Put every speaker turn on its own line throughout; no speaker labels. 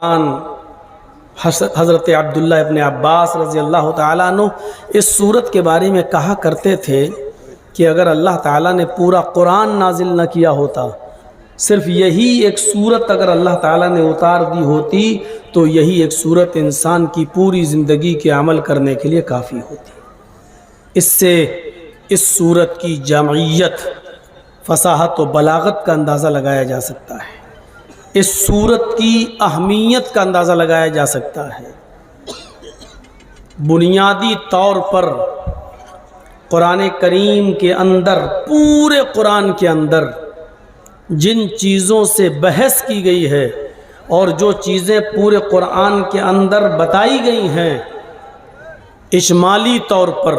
हज़रत अब्दुल्ला इब्न अब्बास रज़ी अल्लाह ताला अन्हु इस सूरत के बारे में कहा करते थे कि अगर अल्लाह ताला ने पूरा कुरान नाजिल न किया होता, सिर्फ यही एक सूरत अगर अल्लाह ताला ने उतार दी होती तो यही एक सूरत इंसान की पूरी ज़िंदगी के अमल करने के लिए काफ़ी होती। इससे इस सूरत की जामियत, फसाहत व बलागत का अंदाज़ा लगाया जा सकता है। इस सूरत की अहमियत का अंदाज़ा लगाया जा सकता है। बुनियादी तौर पर कुरान करीम के अंदर, पूरे कुरान के अंदर जिन चीज़ों से बहस की गई है और जो चीज़ें पूरे कुरान के अंदर बताई गई हैं, इजमाली तौर पर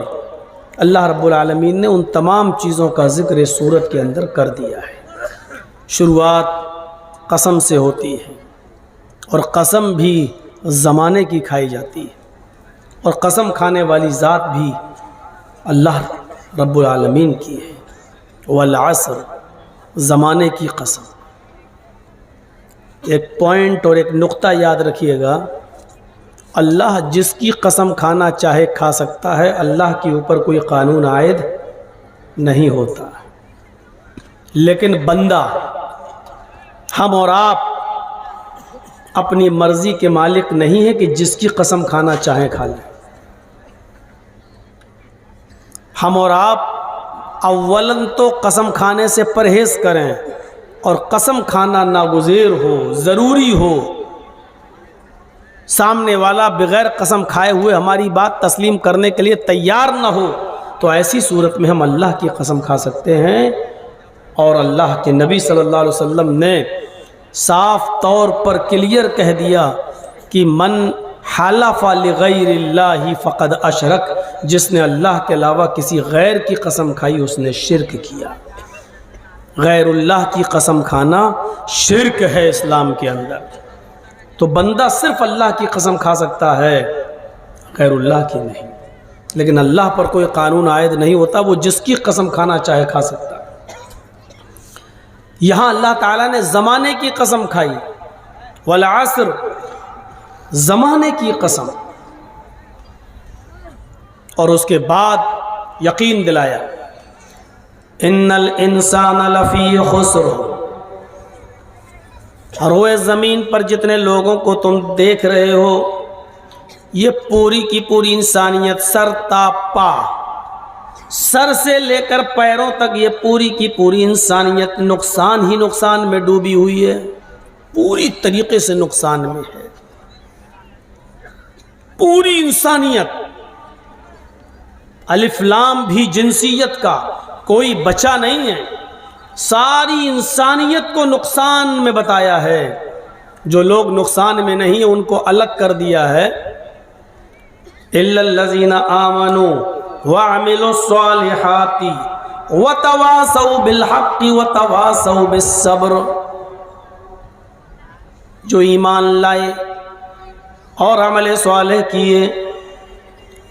अल्लाह रब्बुल आलमीन ने उन तमाम चीज़ों का ज़िक्र इस सूरत के अंदर कर दिया है। शुरुआत कसम से होती है और कसम भी ज़माने की खाई जाती है, और कसम खाने वाली ज़ात भी अल्लाह रब्बुल आलमीन की है। वल असर, ज़माने की कसम। एक पॉइंट और एक नुक्ता याद रखिएगा, अल्लाह जिसकी कसम खाना चाहे खा सकता है। अल्लाह के ऊपर कोई कानून आयद नहीं होता। लेकिन बंदा, हम और आप अपनी मर्ज़ी के मालिक नहीं है कि जिसकी कसम खाना चाहे खा लें। हम और आप अव्वलन तो कसम खाने से परहेज़ करें, और कसम खाना नागुज़ेर हो, ज़रूरी हो। सामने वाला बग़ैर कसम खाए हुए हमारी बात तस्लीम करने के लिए तैयार ना हो, तो ऐसी सूरत में हम अल्लाह की कसम खा सकते हैं। और अल्लाह के नबी सल्लल्लाहु अलैहि वसल्लम ने साफ़ तौर पर क्लियर कह दिया कि मन हलफ़ा लिग़ैरिल्लाहि फ़क़द अशरक, जिसने अल्लाह के अलावा किसी गैर की कसम खाई उसने शिर्क किया। गैरुल्लाह की कसम खाना शिर्क है इस्लाम के अंदर। तो बंदा सिर्फ अल्लाह की कसम खा सकता है, गैरुल्लाह की नहीं। लेकिन अल्लाह पर कोई कानून आयद नहीं होता, वो जिसकी कसम खाना चाहे खा सकता है। यहाँ अल्लाह ताला ने ज़माने की कसम खाई, वल असर, ज़माने की कसम, और उसके बाद यकीन दिलाया इन्नल इंसान लफ़ी खुस्र। और रोए ज़मीन पर जितने लोगों को तुम देख रहे हो, ये पूरी की पूरी इंसानियत, सर तापा, सर से लेकर पैरों तक ये पूरी की पूरी इंसानियत नुकसान ही नुकसान में डूबी हुई है। पूरी तरीके से नुकसान में है पूरी इंसानियत। अलिफ लाम भी जिनसियत का, कोई बचा नहीं है। सारी इंसानियत को नुकसान में बताया है। जो लोग नुकसान में नहीं है उनको अलग कर दिया है। इल्लल्लज़ीना आमनू व अमिलुस्सालिहाति व तवासौ बिल हक़्क़ि व तवासौ बिस्सब्र। जो ईमान लाए और अमल सालेह किए,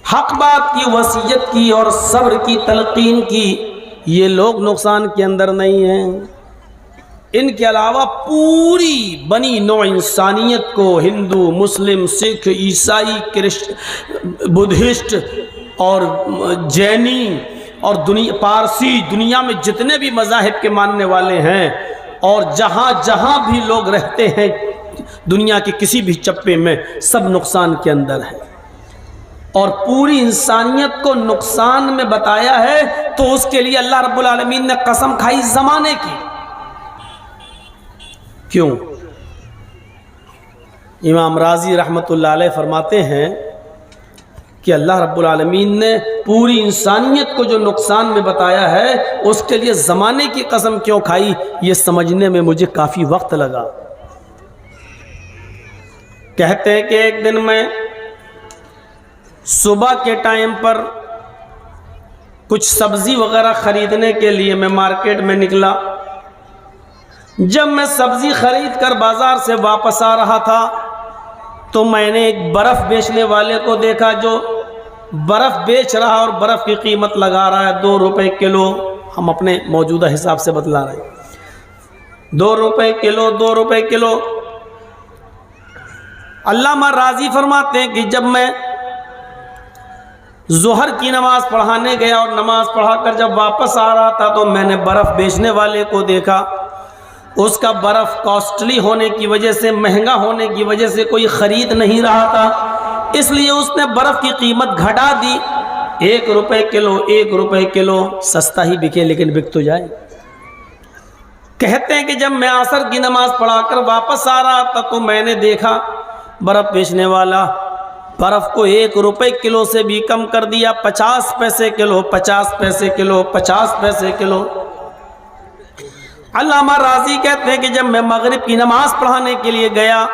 हक बात की वसीयत की और सब्र की तलकीन की, ये लोग नुकसान के अंदर नहीं हैं। इनके अलावा पूरी बनी नौ इंसानियत को, हिंदू, मुस्लिम, सिख, ईसाई, क्रिश्चियन, बुद्धिस्ट और जैनी और पारसी, दुनिया में जितने भी मज़ाहिब के मानने वाले हैं और जहाँ जहाँ भी लोग रहते हैं दुनिया के किसी भी चप्पे में, सब नुकसान के अंदर है। और पूरी इंसानियत को नुकसान में बताया है, तो उसके लिए अल्लाह रब्बुल आलमीन ने कसम खाई ज़माने की। क्यों? इमाम राजी रहमतुल्लाह अलैह फरमाते हैं कि अल्लाह रब्बुल आलमीन ने पूरी इंसानियत को जो नुकसान में बताया है, उसके लिए ज़माने की कसम क्यों खाई, ये समझने में मुझे काफ़ी वक्त लगा। कहते हैं कि एक दिन मैं सुबह के टाइम पर कुछ सब्ज़ी वगैरह ख़रीदने के लिए मैं मार्केट में निकला। जब मैं सब्ज़ी ख़रीद कर बाज़ार से वापस आ रहा था तो मैंने एक बर्फ़ बेचने वाले को देखा, जो बर्फ़ बेच रहा और बर्फ़ की कीमत लगा रहा है 2 रुपये किलो। हम अपने मौजूदा हिसाब से बतला रहे हैं, 2 रुपये किलो, 2 रुपये किलो। अल्लामा राजी फरमाते हैं कि जब मैं ज़ोहर की नमाज़ पढ़ाने गया और नमाज़ पढ़ाकर जब वापस आ रहा था तो मैंने बर्फ़ बेचने वाले को देखा। उसका बर्फ़ कॉस्टली होने की वजह से, महंगा होने की वजह से कोई ख़रीद नहीं रहा था, इसलिए उसने बर्फ़ की कीमत घटा दी। 1 रुपये किलो, 1 रुपये किलो, सस्ता ही बिके लेकिन बिक तो जाए। कहते हैं कि जब मैं असर की नमाज़ पढ़ाकर वापस आ रहा था तो मैंने देखा बर्फ़ बेचने वाला बर्फ़ को 1 रुपये किलो से भी कम कर दिया, 50 पैसे किलो, 50 पैसे किलो, 50 पैसे किलो। अल्लामा राजी कहते हैं कि जब मैं मगरिब की नमाज़ पढ़ाने के लिए गया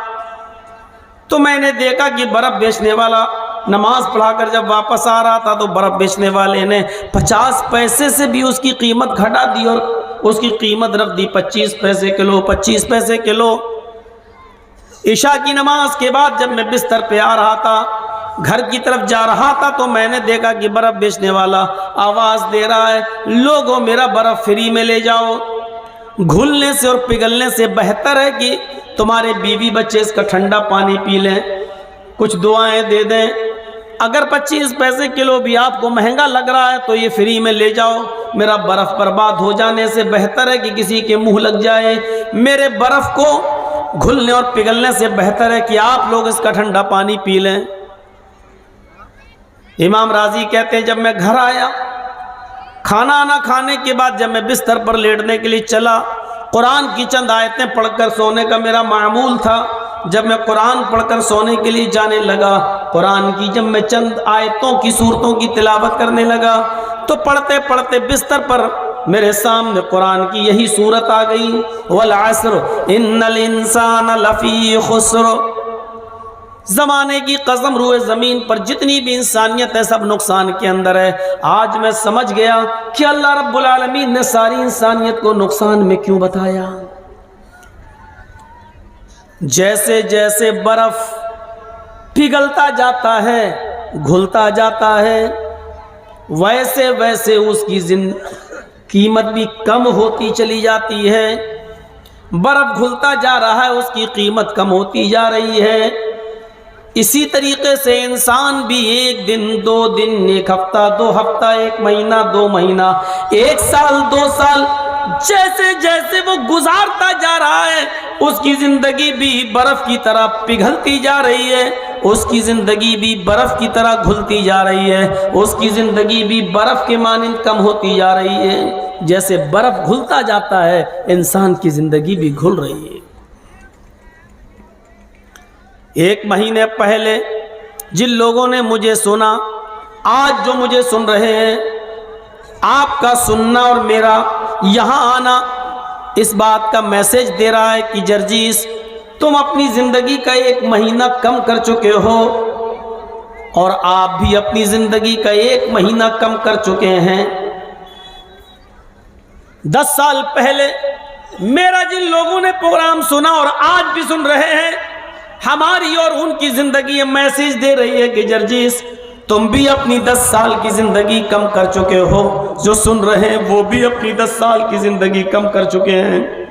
तो मैंने देखा कि बर्फ़ बेचने वाला नमाज़ पढ़ाकर जब वापस आ रहा था तो बर्फ़ बेचने वाले ने 50 पैसे से भी उसकी कीमत घटा दी और उसकी कीमत रख दी 25 पैसे किलो, 25 पैसे किलो। इशा की नमाज के बाद जब मैं बिस्तर पे आ रहा था, घर की तरफ जा रहा था तो मैंने देखा कि बर्फ़ बेचने वाला आवाज़ दे रहा है, लोगों मेरा बर्फ़ फ्री में ले जाओ, घुलने से और पिघलने से बेहतर है कि तुम्हारे बीवी बच्चे इसका ठंडा पानी पी लें, कुछ दुआएं दे दें। अगर 25 पैसे किलो भी आपको महंगा लग रहा है तो ये फ्री में ले जाओ, मेरा बर्फ़ बर्बाद हो जाने से बेहतर है कि किसी के मुंह लग जाए। मेरे बर्फ़ को घुलने और पिघलने से बेहतर है कि आप लोग इसका ठंडा पानी पी लें। इमाम राजी कहते हैं जब मैं घर आया, खाना आना खाने के बाद जब मैं बिस्तर पर लेटने के लिए चला, कुरान की चंद आयतें पढ़कर सोने का मेरा मामूल था। जब मैं कुरान पढ़कर सोने के लिए जाने लगा, कुरान की जब मैं चंद आयतों की सूरतों की तिलावत करने लगा तो पढ़ते पढ़ते बिस्तर पर मेरे सामने कुरान की यही सूरत आ गई, वल अस्र इन्नल इंसान लफी खुस्र। ज़माने की कसम, रूए ज़मीन पर जितनी भी इंसानियत है सब नुकसान के अंदर है। आज मैं समझ गया कि अल्लाह रब्बुल आलमीन ने सारी इंसानियत को नुकसान में क्यों बताया। जैसे जैसे बर्फ़ पिघलता जाता है, घुलता जाता है, वैसे वैसे उसकी कीमत भी कम होती चली जाती है। बर्फ़ घुलता जा रहा है, उसकी कीमत कम होती जा रही है। इसी तरीके से इंसान भी 1 दिन, 2 दिन, 1 हफ्ता, 2 हफ्ता, 1 महीना, 2 महीना, 1 साल, 2 साल, जैसे जैसे वो गुजारता जा रहा है उसकी ज़िंदगी भी बर्फ़ की तरह पिघलती जा रही है, उसकी ज़िंदगी भी बर्फ़ की तरह घुलती जा रही है, उसकी ज़िंदगी भी बर्फ़ के मानिंद कम होती जा रही है। जैसे बर्फ़ घुलता जाता है, इंसान की ज़िंदगी भी घुल रही है। 1 महीने पहले जिन लोगों ने मुझे सुना, आज जो मुझे सुन रहे हैं, आपका सुनना और मेरा यहाँ आना इस बात का मैसेज दे रहा है कि जर्जीस, तुम अपनी ज़िंदगी का 1 महीना कम कर चुके हो और आप भी अपनी ज़िंदगी का 1 महीना कम कर चुके हैं। 10 साल पहले मेरा जिन लोगों ने प्रोग्राम सुना और आज भी सुन रहे हैं, हमारी और उनकी ज़िंदगी मैसेज दे रही है कि जर्जीस, तुम भी अपनी 10 साल की ज़िंदगी कम कर चुके हो। जो सुन रहे हैं वो भी अपनी 10 साल की ज़िंदगी कम कर चुके हैं।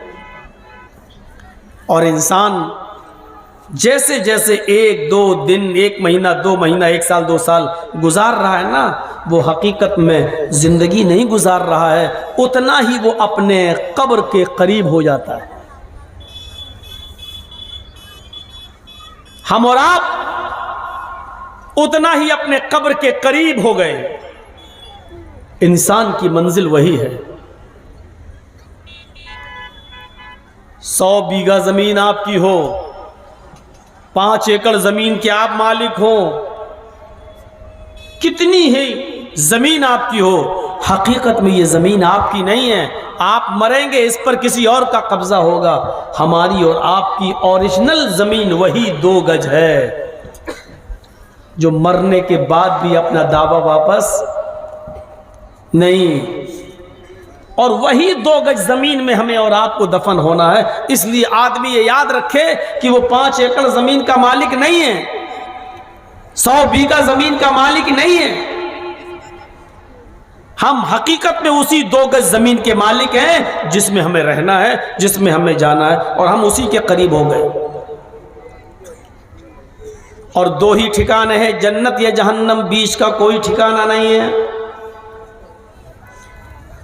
और इंसान जैसे जैसे 1, 2 दिन, 1 महीना, 2 महीना, 1 साल, 2 साल गुजार रहा है ना, वो हकीकत में ज़िंदगी नहीं गुजार रहा है, उतना ही वो अपने कब्र के करीब हो जाता है। हम और आप उतना ही अपने कब्र के करीब हो गए। इंसान की मंजिल वही है। 100 बीघा जमीन आपकी हो, 5 एकड़ जमीन के आप मालिक हो, कितनी ही जमीन आपकी हो, हकीकत में ये जमीन आपकी नहीं है। आप मरेंगे, इस पर किसी और का कब्जा होगा। हमारी और आपकी ओरिजिनल जमीन वही 2 गज है, जो मरने के बाद भी अपना दावा वापस नहीं। और वही 2 गज जमीन में हमें और आपको दफन होना है। इसलिए आदमी ये याद रखे कि वो 5 एकड़ जमीन का मालिक नहीं है, 100 बीघा जमीन का मालिक नहीं है। हम हकीकत में उसी 2 गज जमीन के मालिक हैं जिसमें हमें रहना है, जिसमें हमें जाना है, और हम उसी के करीब हो गए। और दो ही ठिकाने हैं, जन्नत या जहन्नम, बीच का कोई ठिकाना नहीं है।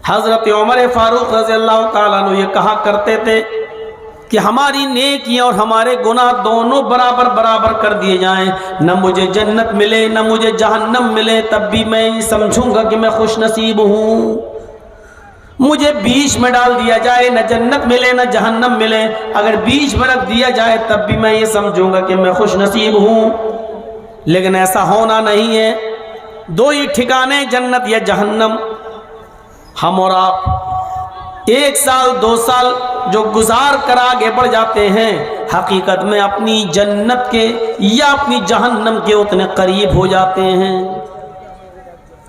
हजरत उमर फारूक रज़ी अल्लाह ताला अन्हु ये कहा करते थे कि हमारी नेकियां और हमारे गुनाह दोनों बराबर बराबर कर दिए जाएं, न मुझे जन्नत मिले न मुझे जहन्नम मिले, तब भी मैं ये समझूंगा कि मैं खुश नसीब हूँ। मुझे बीच में डाल दिया जाए, न जन्नत मिले न जहन्नम मिले, अगर बीच में रख दिया जाए तब भी मैं ये समझूंगा कि मैं खुश नसीब हूँ। लेकिन ऐसा होना नहीं है। दो ही ठिकाने, जन्नत या जहन्नम। हम और आप 1 साल 2 साल जो गुजार कर आगे बढ़ जाते हैं, हकीकत में अपनी जन्नत के या अपनी जहन्नम के उतने करीब हो जाते हैं।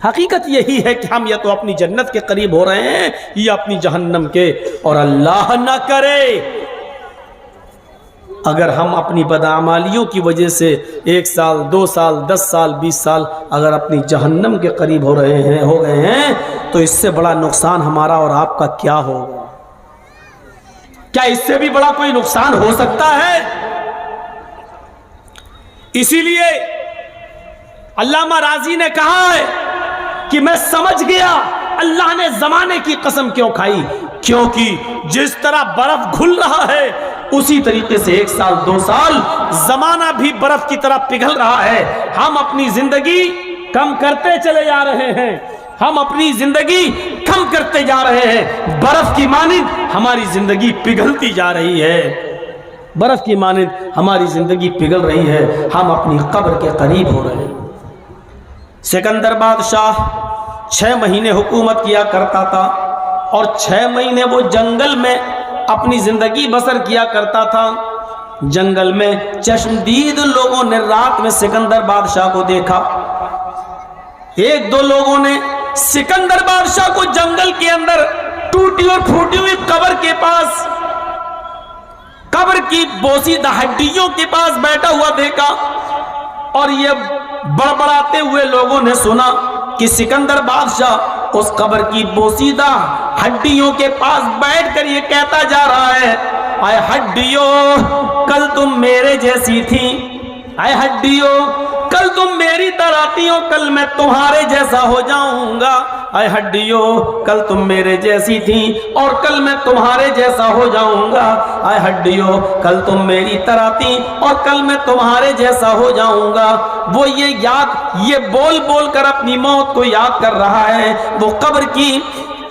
हकीकत यही है कि हम या तो अपनी जन्नत के करीब हो रहे हैं या अपनी जहन्नम के। और अल्लाह ना करे अगर हम अपनी बदअमालियों की वजह से 1 साल 2 साल 10 साल 20 साल अगर अपनी जहन्नम के करीब हो गए हैं, तो इससे बड़ा नुकसान हमारा और आपका क्या होगा? क्या इससे भी बड़ा कोई नुकसान हो सकता है? इसीलिए अल्लामा राजी ने कहा है कि मैं समझ गया अल्लाह ने जमाने की कसम क्यों खाई, क्योंकि जिस तरह बर्फ घुल रहा है उसी तरीके से 1 साल 2 साल जमाना भी बर्फ की तरह पिघल रहा है। हम अपनी जिंदगी कम करते चले जा रहे हैं, हम अपनी जिंदगी कम करते जा रहे हैं। बर्फ की मानिंद हमारी जिंदगी पिघलती जा रही है, बर्फ की मानिंद हमारी जिंदगी पिघल रही है। हम अपनी कब्र के करीब हो रहे हैं। सिकंदर बादशाह 6 महीने हुकूमत किया करता था और 6 महीने वो जंगल में अपनी जिंदगी बसर किया करता था। जंगल में चश्मदीद लोगों ने रात में सिकंदर बादशाह को देखा। 1-2 लोगों ने सिकंदर बादशाह को जंगल के अंदर टूटी और फूटी हुई कब्र के पास, कब्र की बोसीदा हड्डियों के पास बैठा हुआ देखा। और ये बड़बड़ाते हुए लोगों ने सुना कि सिकंदर बादशाह उस कब्र की बोसीदा हड्डियों के पास बैठकर ये कहता जा रहा है, आए हड्डियों कल तुम मेरे जैसी थी, आए हड्डियों कल तुम मेरी तरह थी, कल मैं तुम्हारे जैसा हो जाऊंगा। आए हड्डियों कल तुम मेरे जैसी थी और कल मैं तुम्हारे जैसा हो जाऊंगा। आए हड्डियों कल तुम मेरी तरह थी और कल मैं तुम्हारे जैसा हो जाऊंगा। वो ये बोल बोल कर अपनी मौत को याद कर रहा है। वो कब्र की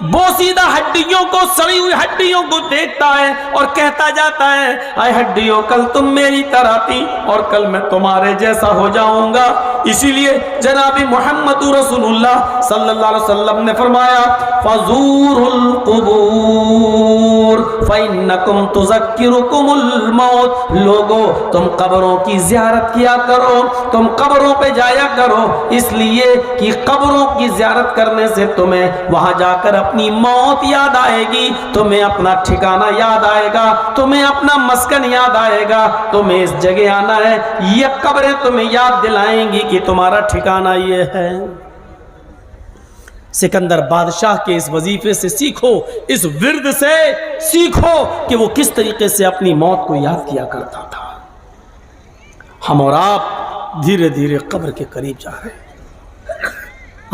बोसीदा हड्डियों को, सड़ी हुई हड्डियों को देखता है और कहता जाता है, आए हड्डियों कल तुम मेरी तरह थी और कल मैं तुम्हारे जैसा हो जाऊंगा। इसीलिए जनाबी मोहम्मद रसूलुल्लाह सल्लल्लाहु अलैहि वसल्लम ने फरमाया, फज़ूरुल कुबूर फ़इन्नकुम तुज़क्किरुकुमुल मौत। लोगों तुम कब्रों की ज़ियारत किया करो, तुम कब्रों पे जाया करो, इसलिए कि कब्रों की ज़ियारत करने से तुम्हें वहां जाकर अपनी मौत याद आएगी, तुम्हें अपना ठिकाना याद आएगा, तुम्हें अपना मस्कन याद आएगा, तुम्हें इस जगह आना है। ये कब्रें तुम्हें याद दिलाएंगी कि तुम्हारा ठिकाना ये है। सिकंदर बादशाह के इस वजीफे से सीखो, इस विर्द से सीखो कि वो किस तरीके से अपनी मौत को याद किया करता था। हम और आप धीरे धीरे कब्र के करीब जा रहे हैं।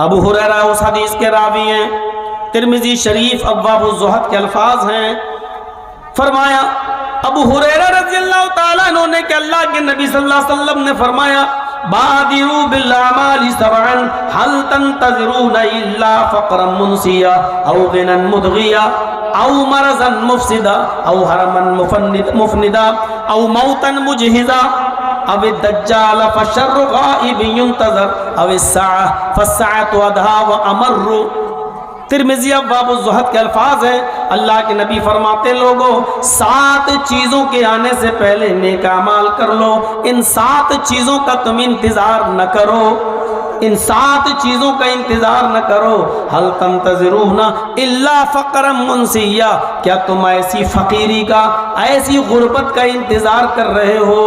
अबू हुरैरा उस हदीस के रावी हैं, तिरमिजी शरीफ अब्वाबुज़ ज़ुहद के अल्फाज हैं। फरमाया अबू हुरैरा रज़ियल्लाहु ताला अन्हु ने कि अल्लाह के नबी सल्लल्लाहु अलैहि वसल्लम ने फरमाया, बादिरू बिल अमाली सबअन हल तंतज़िरूना इल्ला फ़क़रन मुनसिया औ गिनन मुदग़िया औ मरज़न मुफ़सिदा औ हरमन मुफ़निदा औ मौतन मुजहिज़ा अब दज्जाल फशर्रु गाइब युंतज़र अब अस्साअ फस्साअतु अदहा व अमर्रु। तिरमिज़ी अब्वाबुज़ ज़ुहद के अल्फाज हैं। अल्लाह के नबी फरमाते, लोगों 7 चीज़ों के आने से पहले नेक अमाल कर लो। इन 7 चीज़ों का तुम इंतज़ार न करो, इन 7 चीज़ों का इंतज़ार न करो। हल तंतज़िरूना इल्ला फ़क़रन मुनसिया, क्या तुम ऐसी फ़कीरी का, ऐसी गुर्बत का इंतज़ार कर रहे हो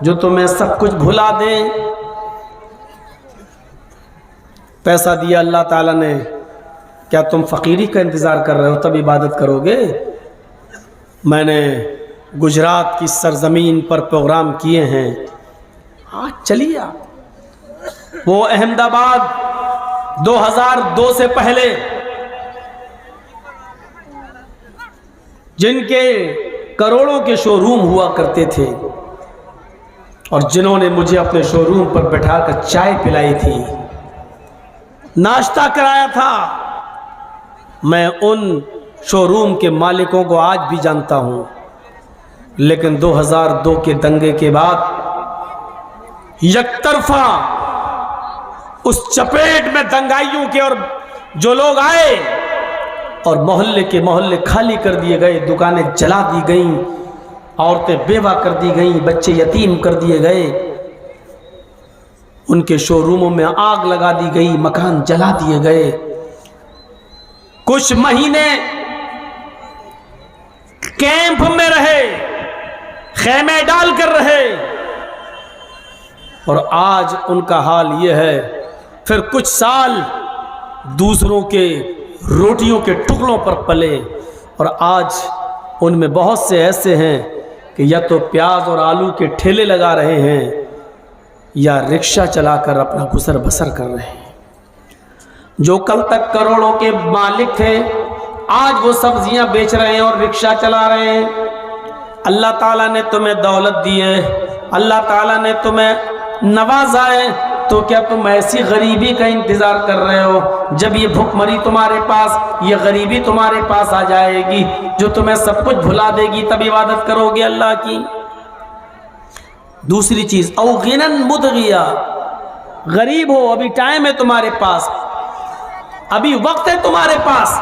जो तुम्हें सब कुछ भुला दे। पैसा दिया अल्लाह ताला ने, क्या तुम फ़कीरी का इंतज़ार कर रहे हो तब इबादत करोगे? मैंने गुजरात की सरज़मीन पर प्रोग्राम किए हैं हाँ चलिए आप। वो अहमदाबाद 2002 से पहले जिनके करोड़ों के शोरूम हुआ करते थे और जिन्होंने मुझे अपने शोरूम पर बैठाकर चाय पिलाई थी, नाश्ता कराया था, मैं उन शोरूम के मालिकों को आज भी जानता हूं। लेकिन 2002 के दंगे के बाद यकतरफा उस चपेट में दंगाइयों के और जो लोग आए और मोहल्ले के मोहल्ले खाली कर दिए गए, दुकानें जला दी गईं, औरतें बेवा कर दी गईं, बच्चे यतीम कर दिए गए, उनके शोरूमों में आग लगा दी गई, मकान जला दिए गए। कुछ महीने कैंप में रहे, खेमे डाल कर रहे, और आज उनका हाल यह है। फिर कुछ साल दूसरों के रोटियों के टुकड़ों पर पले, और आज उनमें बहुत से ऐसे हैं कि या तो प्याज और आलू के ठेले लगा रहे हैं या रिक्शा चलाकर अपना गुजर बसर कर रहे हैं। जो कल तक करोड़ों के मालिक थे, आज वो सब्जियां बेच रहे हैं और रिक्शा चला रहे हैं। अल्लाह ताला ने तुम्हें दौलत दी है, अल्लाह ताला ने तुम्हें नवाजा है, तो क्या तुम ऐसी गरीबी का इंतजार कर रहे हो जब ये भुखमरी तुम्हारे पास, ये गरीबी तुम्हारे पास आ जाएगी जो तुम्हें सब कुछ भुला देगी, तब इबादत करोगे अल्लाह की। दूसरी चीज, औ गिनन मुदगिया, गरीब हो, अभी टाइम है तुम्हारे पास, अभी वक्त है तुम्हारे पास,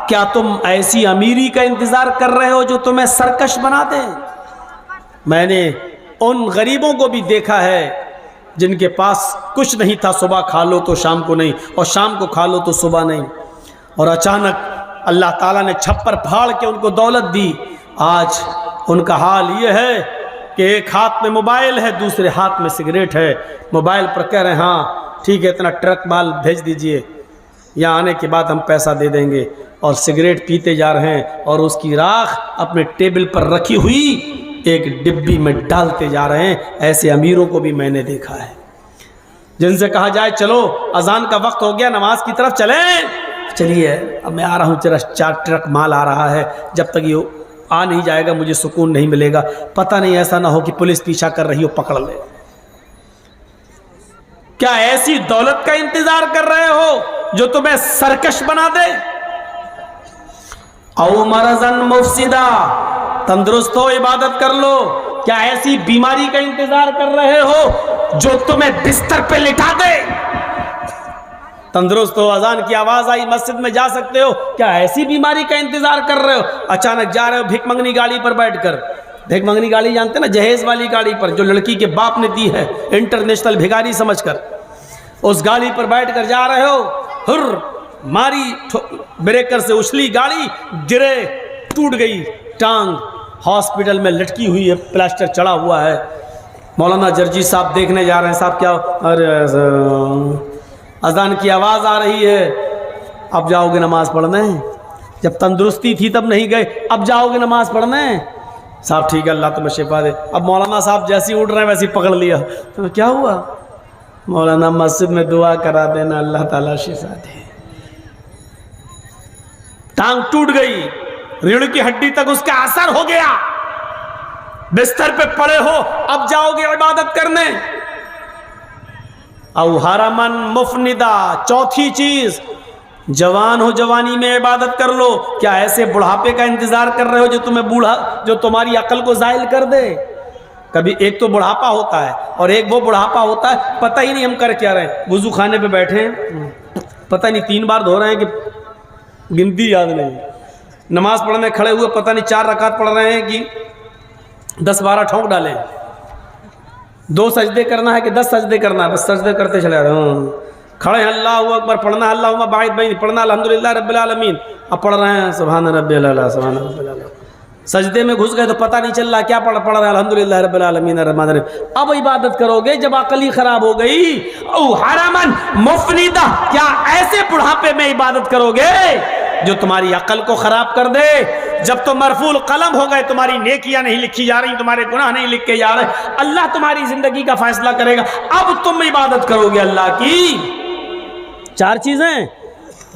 क्या तुम ऐसी अमीरी का इंतजार कर रहे हो जो तुम्हें सरकश बना दे? मैंने उन गरीबों को भी देखा है जिनके पास कुछ नहीं था, सुबह खा लो तो शाम को नहीं, और शाम को खा लो तो सुबह नहीं, और अचानक अल्लाह ताला ने छप्पर फाड़ के उनको दौलत दी। आज उनका हाल ये है कि एक हाथ में मोबाइल है, दूसरे हाथ में सिगरेट है। मोबाइल पर कह रहे हैं हाँ ठीक है, इतना ट्रक माल भेज दीजिए, यहाँ आने के बाद हम पैसा दे देंगे, और सिगरेट पीते जा रहे हैं और उसकी राख अपने टेबल पर रखी हुई एक डिब्बी में डालते जा रहे हैं। ऐसे अमीरों को भी मैंने देखा है। जिनसे कहा जाए चलो अजान का वक्त हो गया, नमाज की तरफ चलें, चलिए अब मैं आ रहा हूँ, जरा 4 ट्रक माल आ रहा है, जब तक ये आ नहीं जाएगा मुझे सुकून नहीं मिलेगा। पता नहीं ऐसा ना हो कि पुलिस पीछा कर रही हो, पकड़ ले। क्या ऐसी दौलत का इंतजार कर रहे हो जो तुम्हें सरकश बना दे? औ मरज़न मुफसिदा, तंदुरुस्त हो इबादत कर लो। क्या ऐसी बीमारी का इंतजार कर रहे हो जो तुम्हें बिस्तर पे लिटा दे? तंदुरुस्त हो, अजान की आवाज आई, मस्जिद में जा सकते हो, क्या ऐसी बीमारी का इंतजार कर रहे हो? अचानक जा रहे हो भिख मंगनी गाड़ी पर बैठकर, भिख मंगनी गाड़ी जानते ना, जहेज वाली गाड़ी पर जो लड़की के बाप ने दी है इंटरनेशनल भिखारी समझकर, उस गाड़ी पर बैठकर जा रहे हो, हुर्र मारी ब्रेकर से उछली गाड़ी, गिरे, टूट गई टांग, हॉस्पिटल में लटकी हुई है, प्लास्टर चढ़ा हुआ है। मौलाना जर्जी साहब देखने जा रहे हैं, साहब क्या, अरे अजान की आवाज़ आ रही है, अब जाओगे नमाज पढ़ने? जब तंदुरुस्ती थी तब नहीं गए, अब जाओगे नमाज पढ़ने? साहब ठीक है, अल्लाह तुम्हें शिफा दे। अब मौलाना साहब जैसे ही उठ रहे हैं वैसे ही पकड़ लिया, तो क्या हुआ? मौलाना मस्जिद में दुआ करा देना, अल्लाह ताला शिफा दे। टांग टूट गई, रीढ़ की हड्डी तक उसका असर हो गया, बिस्तर पे पड़े हो, अब जाओगे इबादत करने? औ हरमन मुफनिदा, चौथी चीज, जवान हो, जवानी में इबादत कर लो। क्या ऐसे बुढ़ापे का इंतजार कर रहे हो जो तुम्हें जो तुम्हारी अकल को जाहिल कर दे? कभी एक तो बुढ़ापा होता है और एक वो बुढ़ापा होता है पता ही नहीं हम कर क्या रहे हैं। वुजू खाने पे बैठे हैं, पता नहीं 3 बार धो रहे हैं कि गिनती याद नहीं। नमाज पढ़ने खड़े हुए पता नहीं 4 रकात पढ़ रहे हैं कि 10-12 ठोंक डाले। 2 सजदे करना है कि 10 सजदे करना है, बस सजदे करते चले रहे हैं। खड़े हैं, अल्लाहु अकबर पढ़ना, अल्लाहुम्मा बाइद बैनी पढ़ना, अल्हम्दुलिल्लाह रब्बिल आलमीन, अब पढ़ रहे हैं सुभान रब्बिल आला, सुभान रब्बिल आला। सजदे में घुस गए तो पता नहीं चल रहा क्या पढ़ रहे हैं, अल्हम्दुलिल्लाह रब्बिल आलमीन अर्रहमान अर्रहीम। अब इबादत करोगे जब अकल ही खराब हो गई। औ हरमन मुफनिदा, क्या ऐसे बुढ़ापे में इबादत करोगे जो तुम्हारी अकल को खराब कर दे, जब तो मरफूल कलम हो गए, तुम्हारी नेकियां नहीं लिखी जा रही, तुम्हारे गुनाह नहीं लिखे जा रहे, अल्लाह तुम्हारी जिंदगी का फैसला करेगा। अब तुम इबादत करोगे अल्लाह की। 4 चीजें,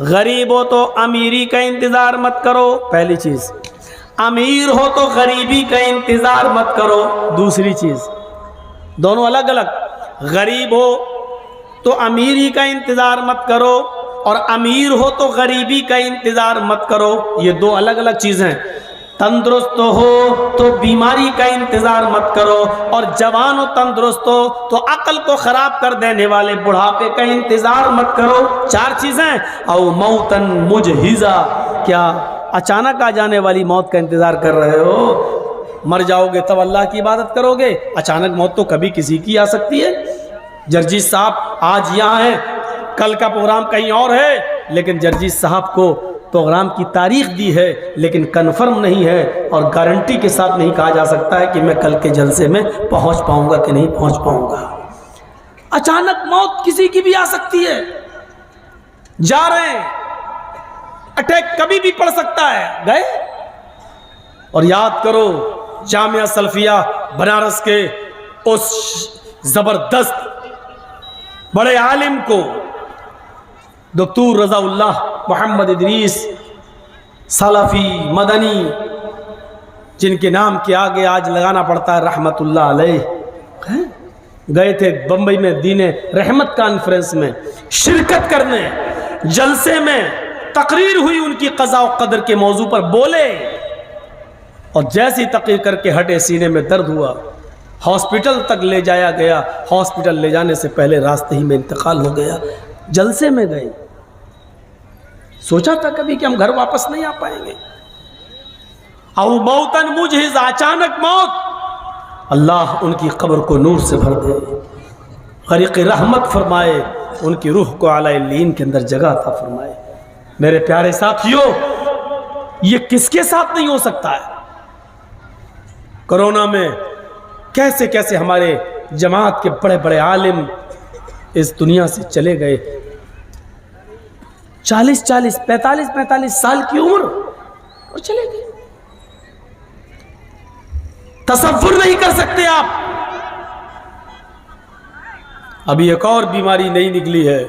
गरीब हो तो अमीरी का इंतजार मत करो, पहली चीज। अमीर हो तो गरीबी का इंतजार मत करो, दूसरी चीज। दोनों अलग अलग। गरीब हो तो अमीरी का इंतजार मत करो, और अमीर हो तो गरीबी का इंतजार मत करो, ये 2 अलग अलग चीजें। तंदुरुस्त हो तो बीमारी का इंतजार मत करो, और जवान हो तंदुरुस्त हो तो अकल को खराब कर देने वाले बुढ़ापे का इंतजार मत करो। 4 चीजें। औ मौतन मुजहिजा, क्या अचानक आ जाने वाली मौत का इंतजार कर रहे हो? मर जाओगे तब अल्लाह की इबादत करोगे? अचानक मौत तो कभी किसी की आ सकती है। जर्जीस साहब आज यहाँ है, कल का प्रोग्राम कहीं और है, लेकिन जर्जीस साहब को प्रोग्राम की तारीख दी है, लेकिन कन्फर्म नहीं है, और गारंटी के साथ नहीं कहा जा सकता है कि मैं कल के जलसे में पहुंच पाऊंगा कि नहीं पहुंच पाऊंगा। अचानक मौत किसी की भी आ सकती है। जा रहे हैं, अटैक कभी भी पड़ सकता है। गए, और याद करो जामिया सल्फिया बनारस के उस जबरदस्त बड़े आलिम को, डॉक्टर रज़ाउल्लाह मोहम्मद इदरीस सलाफी मदनी, जिनके नाम के आगे आज लगाना पड़ता है रहमतुल्लाह अलैह, गए थे बंबई में दीने रहमत कॉन्फ्रेंस में शिरकत करने। जलसे में तकरीर हुई, उनकी क़ज़ा व क़दर के मौजू पर बोले, और जैसी तकरीर करके हटे सीने में दर्द हुआ, हॉस्पिटल तक ले जाया गया। हॉस्पिटल ले जाने से पहले रास्ते ही में इंतकाल हो गया। जलसे में गए, सोचा था कभी कि हम घर वापस नहीं आ पाएंगे। औ मौतन मुजहिज, अचानक मौत। अल्लाह उनकी कब्र को नूर से भर दे, गरीक़ रहमत फरमाए, उनकी रूह को आला इल्लीन के अंदर जगह अता फरमाए। मेरे प्यारे साथियों, ये किसके साथ नहीं हो सकता है? कोरोना में कैसे कैसे हमारे जमात के बड़े बड़े आलिम इस दुनिया से चले गए। 40-40, 45-45 साल की उम्र, और चले गए। तसव्वुर नहीं कर सकते आप। अभी एक और बीमारी नई निकली है,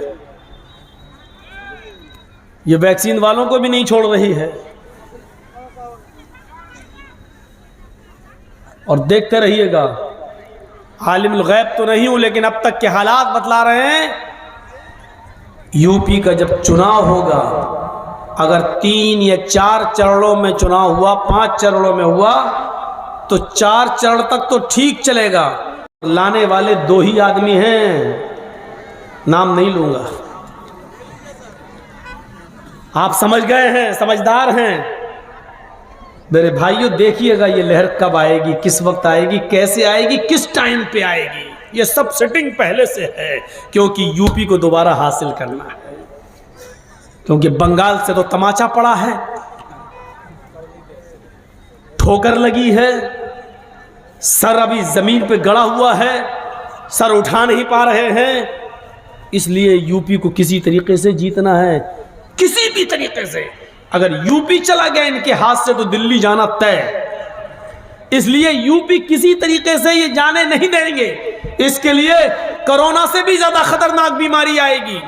ये वैक्सीन वालों को भी नहीं छोड़ रही है। और देखते रहिएगा, आलिमुल गैब तो नहीं हूं, लेकिन अब तक के हालात बतला रहे हैं। यूपी का जब चुनाव होगा, अगर 3 या 4 चरणों में चुनाव हुआ, 5 चरणों में हुआ, तो 4 चरण तक तो ठीक चलेगा। लाने वाले 2 ही आदमी हैं, नाम नहीं लूंगा। आप समझ गए हैं, समझदार हैं। मेरे भाइयों, देखिएगा ये लहर कब आएगी, किस वक्त आएगी, कैसे आएगी, किस टाइम पे आएगी। ये सब सेटिंग पहले से है, क्योंकि यूपी को दोबारा हासिल करना है। क्योंकि बंगाल से तो तमाचा पड़ा है, ठोकर लगी है, सर अभी जमीन पे गड़ा हुआ है, सर उठा नहीं पा रहे हैं। इसलिए यूपी को किसी तरीके से जीतना है, किसी भी तरीके से। अगर यूपी चला गया इनके हाथ से तो दिल्ली जाना तय। इसलिए यूपी किसी तरीके से ये जाने नहीं देंगे। इसके लिए कोरोना से भी ज्यादा खतरनाक बीमारी आएगी।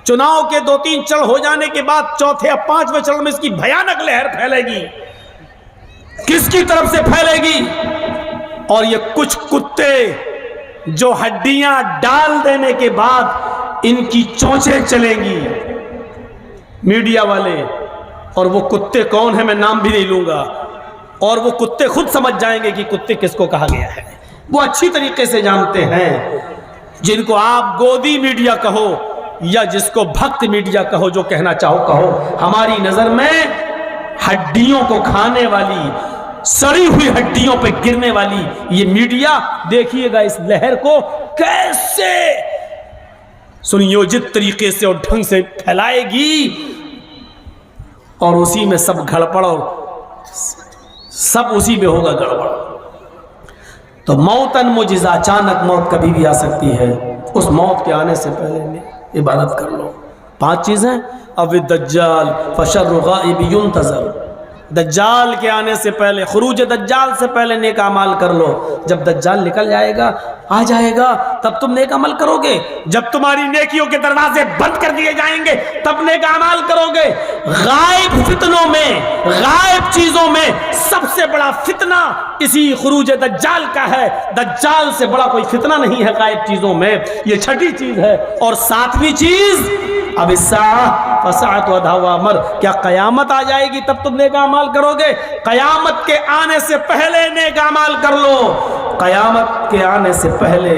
चुनाव के 2-3 चरण हो जाने के बाद 4थे या 5वें चरण में इसकी भयानक लहर फैलेगी। किसकी तरफ से फैलेगी? और ये कुछ कुत्ते जो हड्डियां डाल देने के बाद इनकी चोंचें चलेंगी, मीडिया वाले। और वो कुत्ते कौन है मैं नाम भी नहीं लूंगा, और वो कुत्ते खुद समझ जाएंगे कि कुत्ते किसको कहा गया है। वो अच्छी तरीके से जानते हैं। जिनको आप गोदी मीडिया कहो या जिसको भक्त मीडिया कहो, जो कहना चाहो कहो, हमारी नजर में हड्डियों को खाने वाली, सड़ी हुई हड्डियों पे गिरने वाली ये मीडिया, देखिएगा इस लहर को कैसे सुनियोजित तरीके से और ढंग से फैलाएगी। और उसी में सब गड़बड़, और सब उसी में होगा गड़बड़। तो मौतन मुजिज़ा, अचानक मौत कभी भी आ सकती है। उस मौत के आने से पहले इबादत कर लो। 5 चीजें। अब दज्जाल फशर्रु गाइब युंतज़र, दज्जाल के आने से पहले, खुरूज दज्जाल से पहले नेक अमाल कर लो। जब दज्जाल निकल जाएगा, आ जाएगा, तब तुम नेक अमल करोगे। जब तुम्हारी नेकियों के दरवाजे बंद कर दिए जाएंगे तब नेक अमाल करोगे। गायब फितनों में, गायब चीजों में सबसे बड़ा फितना इसी खुरूज दज्जाल का है। दज्जाल से बड़ा कोई फितना नहीं है गायब चीजों में। ये छठी चीज है। और सातवीं चीज, अब फसात व धावा मर, क्या कयामत आ जाएगी तब तुम नेक अमाल करोगे? कयामत के आने से पहले नेक अमाल कर लो। कयामत के आने से पहले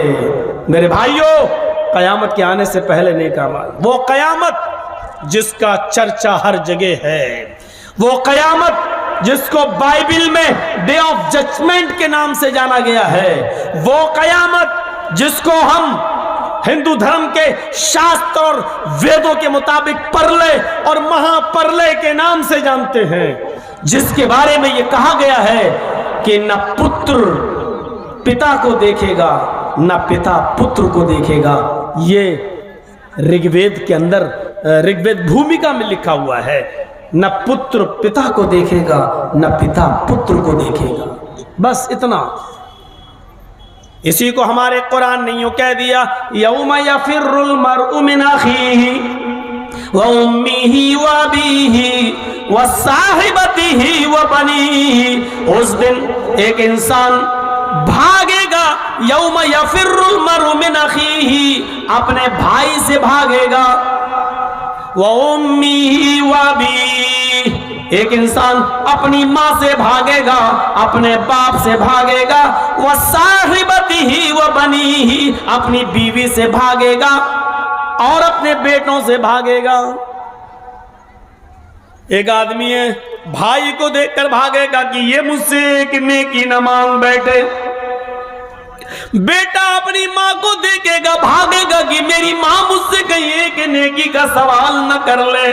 मेरे भाइयों, कयामत के आने से पहले नेक अमाल। वो कयामत जिसका चर्चा हर जगह है, वो कयामत जिसको बाइबल में डे ऑफ जजमेंट के नाम से जाना गया है, वो कयामत जिसको हम हिंदू धर्म के शास्त्र और वेदों के मुताबिक परलय और महापरलय के नाम से जानते हैं, जिसके बारे में यह कहा गया है कि न पुत्र पिता को देखेगा, न पिता पुत्र को देखेगा। ये ऋग्वेद के अंदर, ऋग्वेद भूमिका में लिखा हुआ है। न पुत्र पिता को देखेगा, न पिता पुत्र को देखेगा। बस इतना। इसी को हमारे कुरान ने यूं कह दिया, यौम यफिरुल मरउ मिन अखीही व उम्मिही व अबीही व साहिबतिही व बनीही। उस दिन एक इंसान भागेगा, यौम यफिरुल मरउ मिन अखीही, अपने भाई से भागेगा, व उम्मिही व अबीही, एक इंसान अपनी माँ से भागेगा, अपने बाप से भागेगा, वह साहिबतिही व बनीही, अपनी बीवी से भागेगा और अपने बेटों से भागेगा। एक आदमी है, भाई को देखकर भागेगा कि ये मुझसे एक नेकी न मांग बैठे। बेटा अपनी माँ को देखेगा, भागेगा कि मेरी माँ मुझसे कहीं एक नेकी का सवाल न कर ले।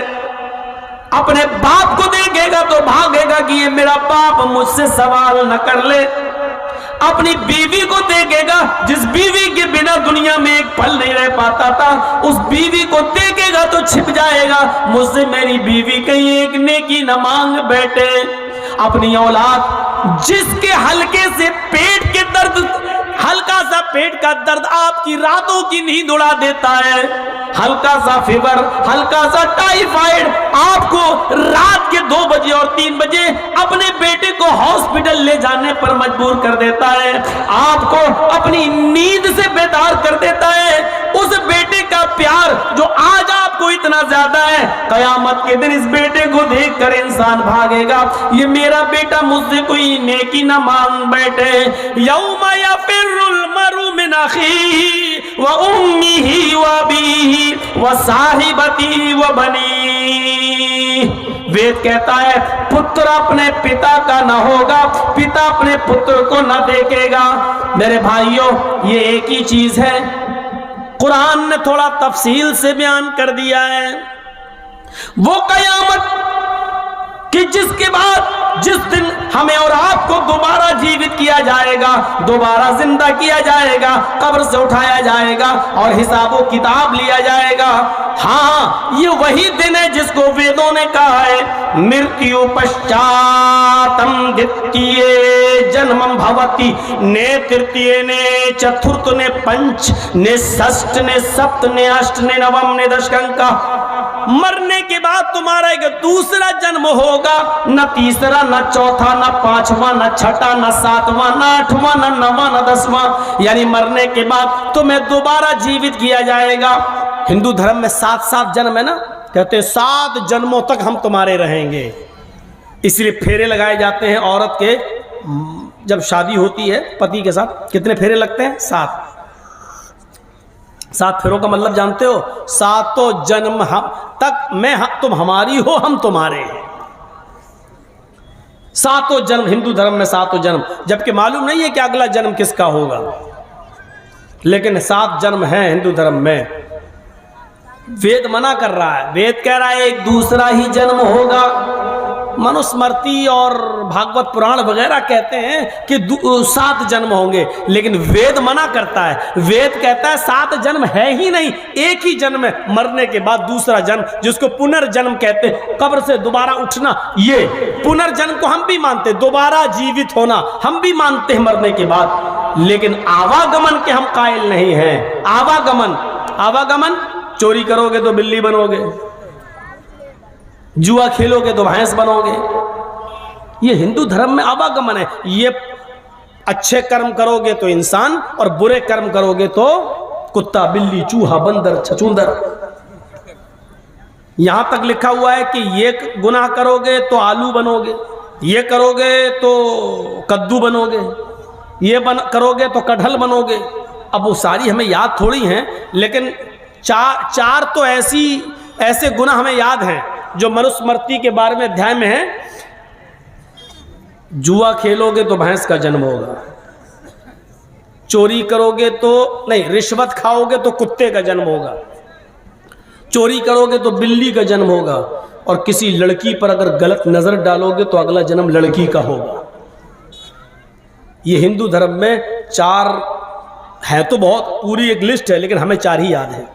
अपने बाप को देखेगा तो भागेगा कि ये मेरा बाप मुझसे सवाल न कर ले। अपनी बीवी को देखेगा, जिस बीवी के बिना दुनिया में एक पल नहीं रह पाता था, उस बीवी को देखेगा तो छिप जाएगा, मुझसे मेरी बीवी कहीं एक नेकी न मांग बैठे। अपनी औलाद, जिसके हल्के से पेट के दर्द, हल्का सा पेट का दर्द आपकी रातों की नींद उड़ा देता है, हल्का सा फीवर, हल्का सा टाइफाइड आपको रात के 2 बजे और 3 बजे अपने बेटे को हॉस्पिटल ले जाने पर मजबूर कर देता है, आपको अपनी नींद से बेदार कर देता है। उस बेटे का प्यार जो आज आपको इतना ज्यादा है, कयामत के दिन इस बेटे को देखकर इंसान भागेगा, ये मेरा बेटा मुझसे कोई नेकी ना मांग बैठे। यौम यफिरुल मरउ मिन अखीही व उम्मिही व अबीही व साहिबतिही व बनीही। वेद कहता है पुत्र अपने पिता का न होगा, पिता अपने पुत्र को न देखेगा। मेरे भाइयों, ये एक ही चीज है, कुरान ने थोड़ा तफसील से बयान कर दिया है। वो कयामत कि जिसके बाद, जिस दिन हमें और आपको दोबारा जीवित किया जाएगा, दोबारा जिंदा किया जाएगा, कब्र से उठाया जाएगा और हिसाबो किताब लिया जाएगा। हाँ, ये वही दिन है जिसको वेदों ने कहा है, मृत्यु पश्चातम द्वितीये जन्मम भवति, ने तृतीय ने चतुर्थ ने पंच ने षष्ठ ने सप्त ने अष्ट ने नवम ने दशकंका। मरने के बाद तुम्हारा एक दूसरा जन्म होगा, न तीसरा, न चौथा, न पांचवा, न छठा, न सातवां, न आठवां, न नवां, न 10वां। यानी मरने के बाद तुम्हें दोबारा जीवित किया जाएगा। हिंदू धर्म में 7 जन्म है ना, कहते हैं 7 जन्मों तक हम तुम्हारे रहेंगे। इसलिए फेरे लगाए जाते हैं औरत के, जब शादी होती है पति के साथ कितने फेरे लगते हैं? 7 फेरों का मतलब जानते हो? 7 जन्म हम तक, तुम हमारी हो, हम तुम्हारे हैं। 7 जन्म हिंदू धर्म में, 7 जन्म, जबकि मालूम नहीं है कि अगला जन्म किसका होगा, लेकिन 7 जन्म है हिंदू धर्म में। वेद मना कर रहा है, वेद कह रहा है एक दूसरा ही जन्म होगा। मनुस्मृति और भागवत पुराण वगैरह कहते हैं कि 7 जन्म होंगे, लेकिन वेद मना करता है। वेद कहता है 7 जन्म है ही नहीं, एक ही जन्म है, मरने के बाद दूसरा जन्म, जिसको पुनर्जन्म कहते हैं, कब्र से दोबारा उठना। ये पुनर्जन्म को हम भी मानते हैं, दोबारा जीवित होना हम भी मानते हैं मरने के बाद, लेकिन आवागमन के हम कायल नहीं हैं। आवागमन, चोरी करोगे तो बिल्ली बनोगे, जुआ खेलोगे तो भैंस बनोगे, ये हिंदू धर्म में आवागमन है। ये अच्छे कर्म करोगे तो इंसान और बुरे कर्म करोगे तो कुत्ता, बिल्ली, चूहा, बंदर, छछूंदर। यहां तक लिखा हुआ है कि ये गुनाह करोगे तो आलू बनोगे, ये करोगे तो कद्दू बनोगे, ये करोगे तो कटहल बनोगे। अब वो सारी हमें याद थोड़ी हैं, लेकिन चार तो ऐसे गुनाह हमें याद हैं जो मनुस्मृति के बारे में अध्याय में है। जुआ खेलोगे तो भैंस का जन्म होगा, चोरी करोगे तो नहीं, रिश्वत खाओगे तो कुत्ते का जन्म होगा, चोरी करोगे तो बिल्ली का जन्म होगा, और किसी लड़की पर अगर गलत नजर डालोगे तो अगला जन्म लड़की का होगा। ये हिंदू धर्म में 4 है, तो बहुत पूरी एक लिस्ट है, लेकिन हमें 4 ही याद है।